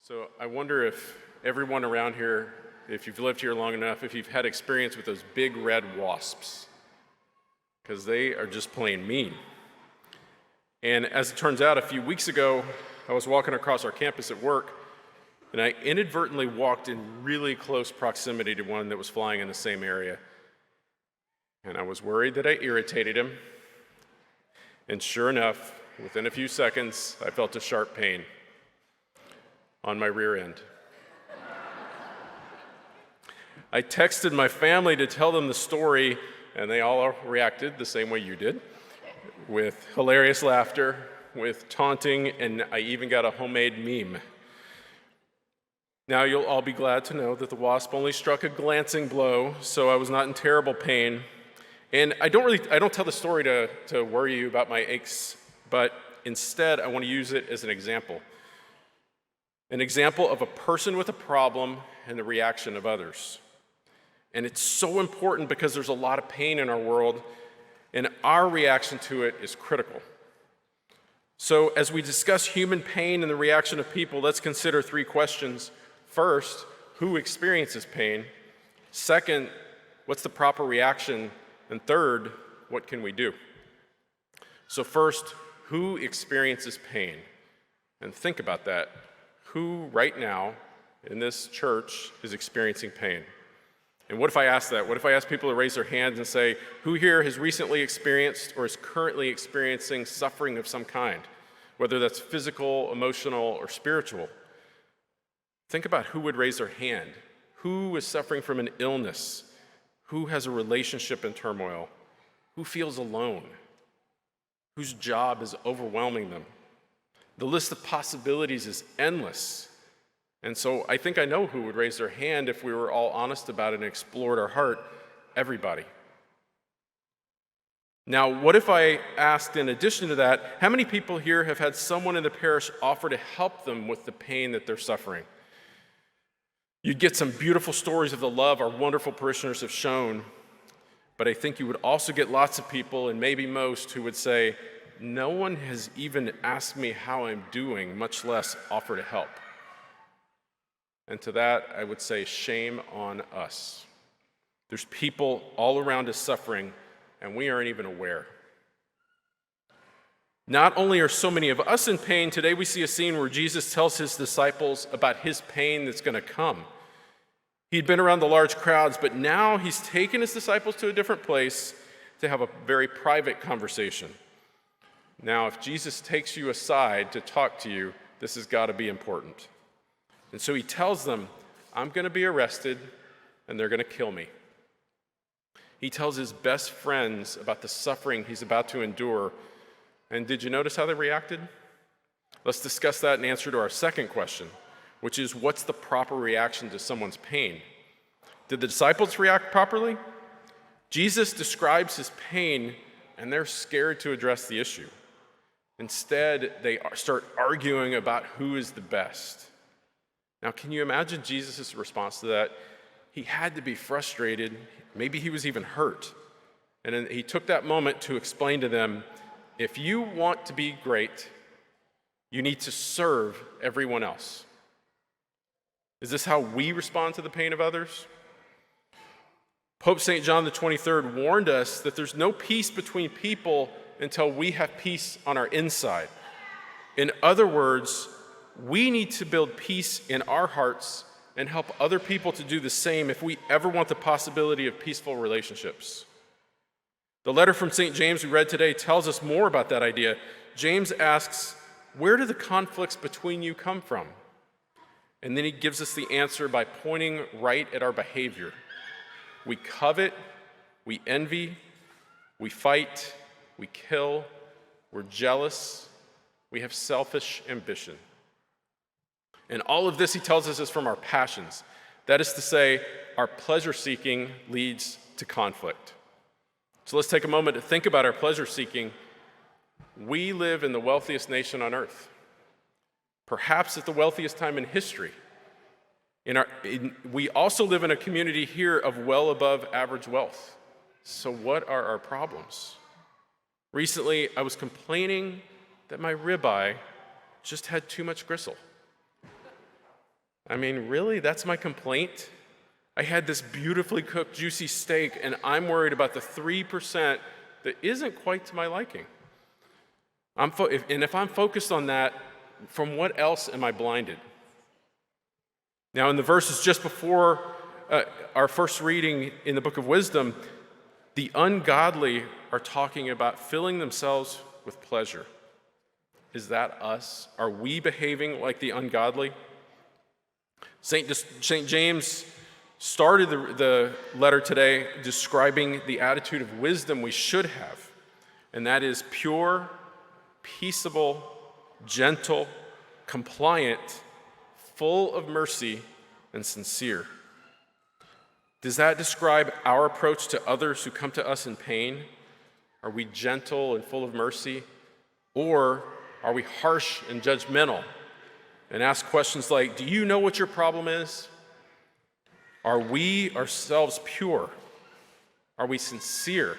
So I wonder if everyone around here, if you've lived here long enough, if you've had experience with those big red wasps, because they are just plain mean. And as it turns out, a few weeks ago, I was walking across our campus at work, and I inadvertently walked in really close proximity to one that was flying in the same area. And I was worried that I irritated him. And sure enough, within a few seconds, I felt a sharp pain on my rear end. I texted my family to tell them the story, and they all reacted the same way you did, with hilarious laughter, with taunting, and I even got a homemade meme. Now you'll all be glad to know that the wasp only struck a glancing blow, so I was not in terrible pain. And I don't tell the story to worry you about my aches, but instead I want to use it as an example. An example of a person with a problem and the reaction of others. And it's so important because there's a lot of pain in our world, and our reaction to it is critical. So as we discuss human pain and the reaction of people, let's consider three questions. First, who experiences pain? Second, what's the proper reaction? And third, what can we do? So first, who experiences pain? And think about that. Who right now in this church is experiencing pain? And what if I ask that? What if I ask people to raise their hands and say, who here has recently experienced or is currently experiencing suffering of some kind, whether that's physical, emotional, or spiritual? Think about who would raise their hand. Who is suffering from an illness? Who has a relationship in turmoil? Who feels alone? Whose job is overwhelming them? The list of possibilities is endless. And so I think I know who would raise their hand if we were all honest about it and explored our heart. Everybody. Now, what if I asked, in addition to that, how many people here have had someone in the parish offer to help them with the pain that they're suffering? You'd get some beautiful stories of the love our wonderful parishioners have shown, but I think you would also get lots of people, and maybe most, who would say, no one has even asked me how I'm doing, much less offer to help. And to that, I would say, shame on us. There's people all around us suffering, and we aren't even aware. Not only are so many of us in pain, today we see a scene where Jesus tells his disciples about his pain that's going to come. He'd been around the large crowds, but now he's taken his disciples to a different place to have a very private conversation. Now, if Jesus takes you aside to talk to you, this has got to be important. And so he tells them, I'm going to be arrested, and they're going to kill me. He tells his best friends about the suffering he's about to endure. And did you notice how they reacted? Let's discuss that in answer to our second question, which is, what's the proper reaction to someone's pain? Did the disciples react properly? Jesus describes his pain, and they're scared to address the issue. Instead, they start arguing about who is the best. Now, can you imagine Jesus' response to that? He had to be frustrated. Maybe he was even hurt. And then he took that moment to explain to them, if you want to be great, you need to serve everyone else. Is this how we respond to the pain of others? Pope St. John the 23rd warned us that there's no peace between people until we have peace on our inside. In other words, we need to build peace in our hearts and help other people to do the same if we ever want the possibility of peaceful relationships. The letter from St. James we read today tells us more about that idea. James asks, where do the conflicts between you come from? And then he gives us the answer by pointing right at our behavior. We covet, we envy, we fight, we kill, we're jealous, we have selfish ambition. And all of this, he tells us, is from our passions. That is to say, our pleasure-seeking leads to conflict. So let's take a moment to think about our pleasure-seeking. We live in the wealthiest nation on earth, perhaps at the wealthiest time in history. We also live in a community here of well above average wealth. So what are our problems? Recently, I was complaining that my ribeye just had too much gristle. I mean, really? That's my complaint? I had this beautifully cooked, juicy steak, and I'm worried about the 3% that isn't quite to my liking. If I'm focused on that, from what else am I blinded? Now, in the verses just before our first reading in the book of Wisdom, the ungodly are talking about filling themselves with pleasure. Is that us? Are we behaving like the ungodly? St. James started the letter today describing the attitude of wisdom we should have, and that is pure, peaceable, gentle, compliant, full of mercy, and sincere. Does that describe our approach to others who come to us in pain? Are we gentle and full of mercy? Or are we harsh and judgmental and ask questions like, do you know what your problem is? Are we ourselves pure? Are we sincere?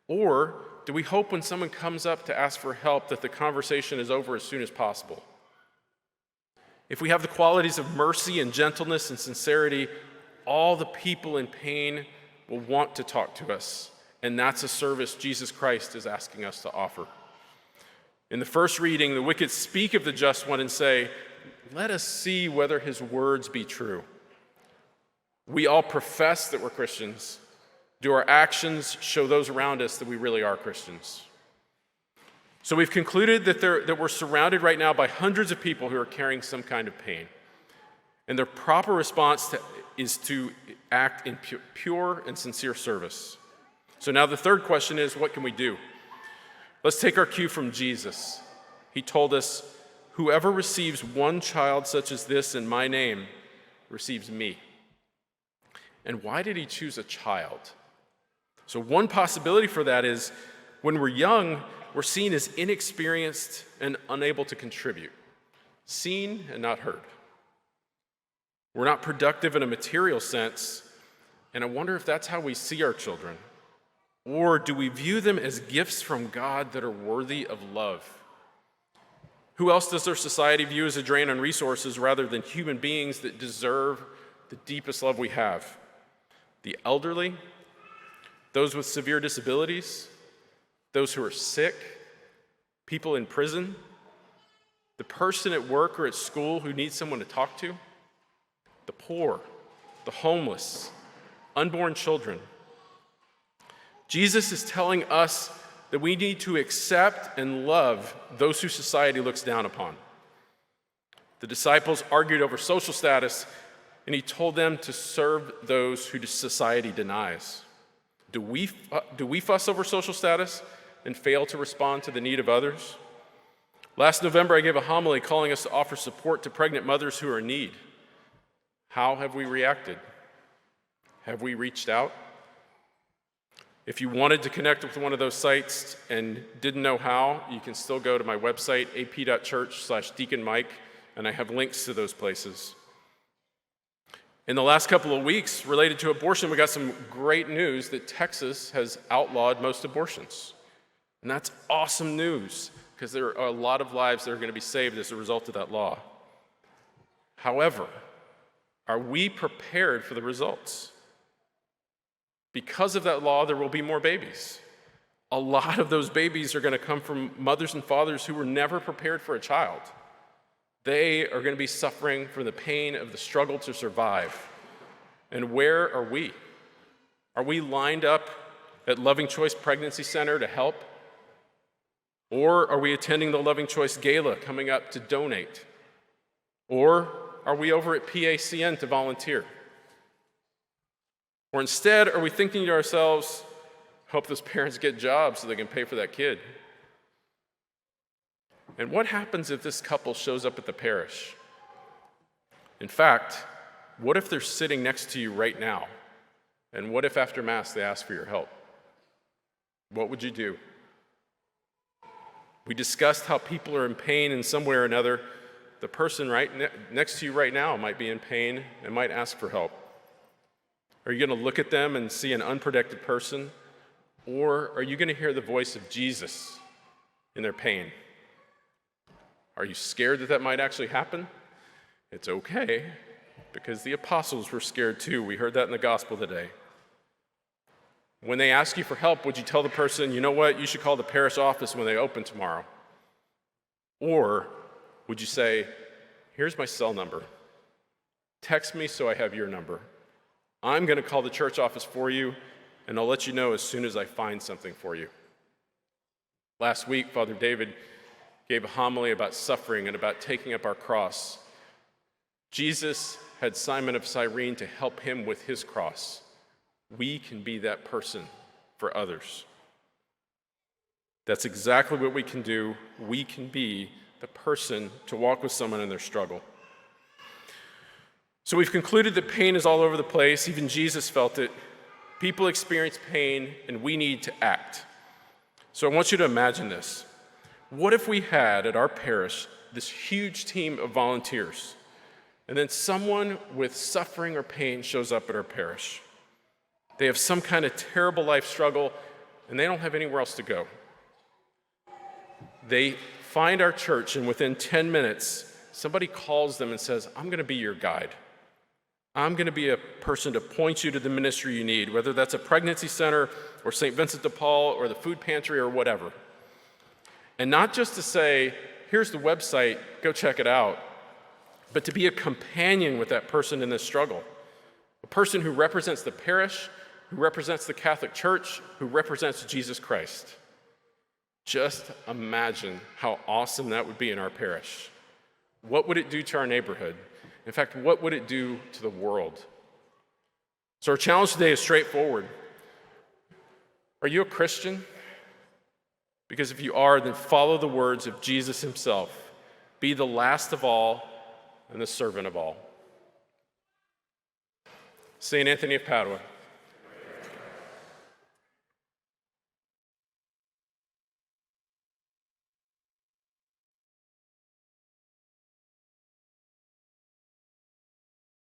Or do we hope when someone comes up to ask for help that the conversation is over as soon as possible? If we have the qualities of mercy and gentleness and sincerity, all the people in pain will want to talk to us, and that's a service Jesus Christ is asking us to offer. In the first reading, the wicked speak of the just one and say, let us see whether his words be true. We all profess that we're Christians. Do our actions show those around us that we really are Christians? So we've concluded that we're surrounded right now by hundreds of people who are carrying some kind of pain. And their proper response is to act in pure and sincere service. So now the third question is, what can we do? Let's take our cue from Jesus. He told us, whoever receives one child such as this in my name receives me. And why did he choose a child? So one possibility for that is when we're young, we're seen as inexperienced and unable to contribute, seen and not heard. We're not productive in a material sense, and I wonder if that's how we see our children. Or do we view them as gifts from God that are worthy of love? Who else does our society view as a drain on resources rather than human beings that deserve the deepest love we have? The elderly, those with severe disabilities, those who are sick, people in prison, the person at work or at school who needs someone to talk to, the poor, the homeless, unborn children. Jesus is telling us that we need to accept and love those who society looks down upon. The disciples argued over social status, and he told them to serve those who society denies. Do we fuss over social status and fail to respond to the need of others? Last November, I gave a homily calling us to offer support to pregnant mothers who are in need. How have we reacted? Have we reached out? If you wanted to connect with one of those sites and didn't know how, you can still go to my website, ap.church/Deacon Mike, and I have links to those places. In the last couple of weeks, related to abortion, we got some great news that Texas has outlawed most abortions. And that's awesome news, because there are a lot of lives that are going to be saved as a result of that law. However, are we prepared for the results? Because of that law, there will be more babies. A lot of those babies are going to come from mothers and fathers who were never prepared for a child. They are going to be suffering from the pain of the struggle to survive. And where are we? Are we lined up at Loving Choice Pregnancy Center to help? Or are we attending the Loving Choice Gala coming up to donate? Or are we over at PACN to volunteer? Or instead, are we thinking to ourselves, hope those parents get jobs so they can pay for that kid? And what happens if this couple shows up at the parish? In fact, what if they're sitting next to you right now? And what if after Mass they ask for your help? What would you do? We discussed how people are in pain in some way or another. The person right next to you right now might be in pain and might ask for help. Are you going to look at them and see an unprotected person? Or are you going to hear the voice of Jesus in their pain? Are you scared that that might actually happen? It's okay, because the apostles were scared too. We heard that in the gospel today. When they ask you for help, would you tell the person, you know what, you should call the parish office when they open tomorrow? Or would you say, here's my cell number. Text me so I have your number. I'm going to call the church office for you, and I'll let you know as soon as I find something for you. Last week, Father David gave a homily about suffering and about taking up our cross. Jesus had Simon of Cyrene to help him with his cross. We can be that person for others. That's exactly what we can do. We can be the person to walk with someone in their struggle. So we've concluded that pain is all over the place. Even Jesus felt it. People experience pain, and we need to act. So I want you to imagine this. What if we had at our parish this huge team of volunteers, and then someone with suffering or pain shows up at our parish? They have some kind of terrible life struggle, and they don't have anywhere else to go. They find our church, and within 10 minutes, somebody calls them and says, I'm going to be your guide. I'm going to be a person to point you to the ministry you need, whether that's a pregnancy center or St. Vincent de Paul or the food pantry or whatever. And not just to say, here's the website, go check it out, but to be a companion with that person in this struggle. A person who represents the parish, who represents the Catholic Church, who represents Jesus Christ. Just imagine how awesome that would be in our parish. What would it do to our neighborhood? In fact, what would it do to the world? So our challenge today is straightforward. Are you a Christian? Because if you are, then follow the words of Jesus himself. Be the last of all and the servant of all. St. Anthony of Padua.